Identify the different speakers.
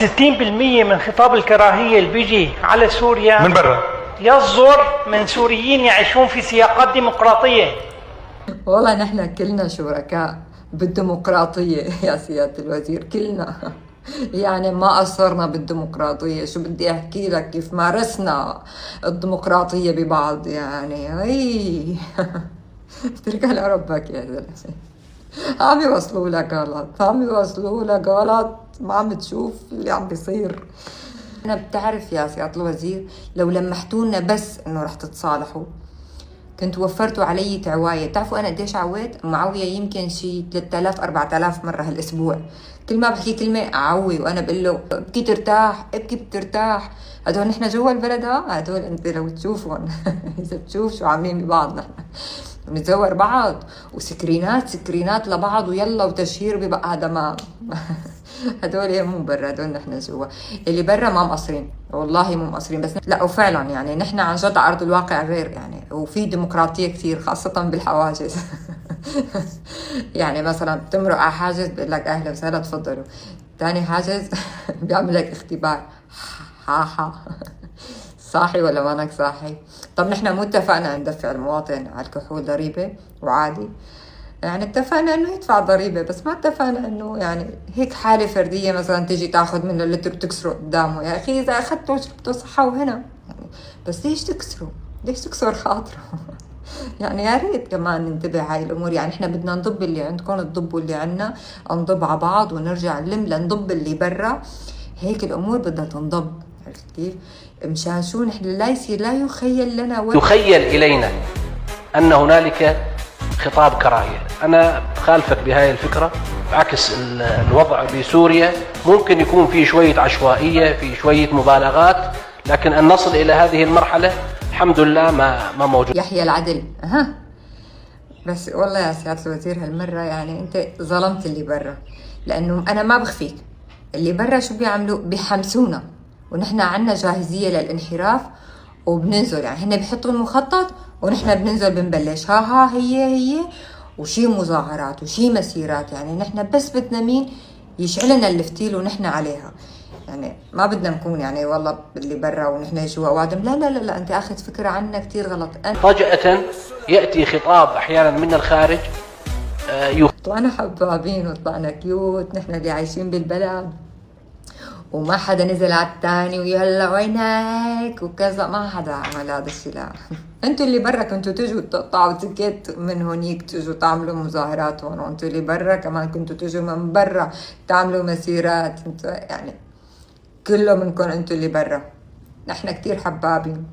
Speaker 1: 60% من خطاب الكراهية اللي بيجي على سوريا
Speaker 2: من برا
Speaker 1: يصدر من سوريين يعيشون في سياقات ديمقراطية.
Speaker 3: والله نحن كلنا شركاء بالديمقراطية يا سيادة الوزير، كلنا يعني ما قصرنا بالديمقراطية. شو بدي أحكي لك كيف مارسنا الديمقراطية ببعض يعني أي اتركها لربك يا زلمة. عم يوصلوا لك غلط، عم يوصلوا لك غلط، ما عم تشوف اللي عم بيصير. أنا بتعرف يا سيادة الوزير لو لمحتونا بس إنه رح تتصالحوا كنت وفرتوا علي تعواية. بتعرفوا أنا قديش عويت؟ معوية يمكن شي 3000 4000 مرة هالأسبوع. كل ما بحكي كلمة أعوي وأنا بقول له ابكي ترتاح ابكي بترتاح. هدول نحن جوا البلد هدول أنت لو تشوفهم إذا بتشوف شو عاملين ببعض نحن بنتزور بعض وسكرينات لبعض ويلا وتشهير ببقى. هذا ما هدول مو برا، هدول نحن جوا. اللي برا ما مقصرين والله مو مقصرين، بس لا وفعلا يعني نحن عن جد على ارض الواقع غير يعني، وفي ديمقراطيه كثير خاصه بالحواجز. يعني مثلا بتمرق على حاجز بقول لك اهلا وسهلا تفضلوا، ثاني حاجز بيعمل لك اختبار ها صاحي ولا مانك صاحي. طب نحن مو اتفقنا ندفع المواطن على الكحول ضريبه وعادي؟ يعني اتفقنا انه يدفع ضريبه، بس ما اتفقنا انه يعني هيك حاله فرديه مثلا تيجي تاخذ منه اللتر وتكسره قدامه. يا اخي اذا اخذته شربته صحه وهنا يعني، بس ليش تكسره؟ ليش تكسر خاطره؟ يعني يا ريت كمان ننتبه هاي الامور. يعني احنا بدنا نضب اللي عندكم تضبوا اللي عندنا، نضب على بعض ونرجع نلم لنضب اللي برا. هيك الامور بدها تنضب، عرفت كيف؟ مشان شو نحن لا يصير لا يخيل لنا
Speaker 4: يخيل الينا ان هنالك خطاب كراهية. أنا خالفك بهاي الفكرة، عكس الوضع بسوريا ممكن يكون في شوية عشوائية، في شوية مبالغات، لكن أن نصل إلى هذه المرحلة الحمد لله ما موجود.
Speaker 3: يحيى العدل بس والله يا سيادة الوزير هالمرة يعني أنت ظلمت اللي برا، لأنه أنا ما بخفيك اللي برا شو بيعملوا؟ بيحمسونا ونحن عنا جاهزية للانحراف وبننزل. يعني هن بيحطوا المخطط ونحن بننزل بنبلش هي وشي مظاهرات وشي مسيرات. يعني نحن بس بدنا مين يشعلنا الفتيل ونحن عليها. يعني ما بدنا نكون يعني والله اللي برا ونحن جوا وادم. لا لا لا, لا. انت اخذ فكرة عنا كتير غلط.
Speaker 4: فجأة يأتي خطاب احيانا من الخارج
Speaker 3: طلعنا حبابين وطلعنا كيوت نحن اللي عايشين بالبلد، وما حدا نزل على الثاني ويلا وينك وكذا، ما حدا عمل هذا الشيء. لا انتوا اللي برا كنتوا تجوا تقطعوا تيكت من هونيك تجوا تعملوا مظاهرات هون، وانتوا اللي برا كمان كنتوا تجوا من برا تعملوا مسيرات. انتوا يعني كله منكم انتوا اللي برا. نحن كتير حبابين.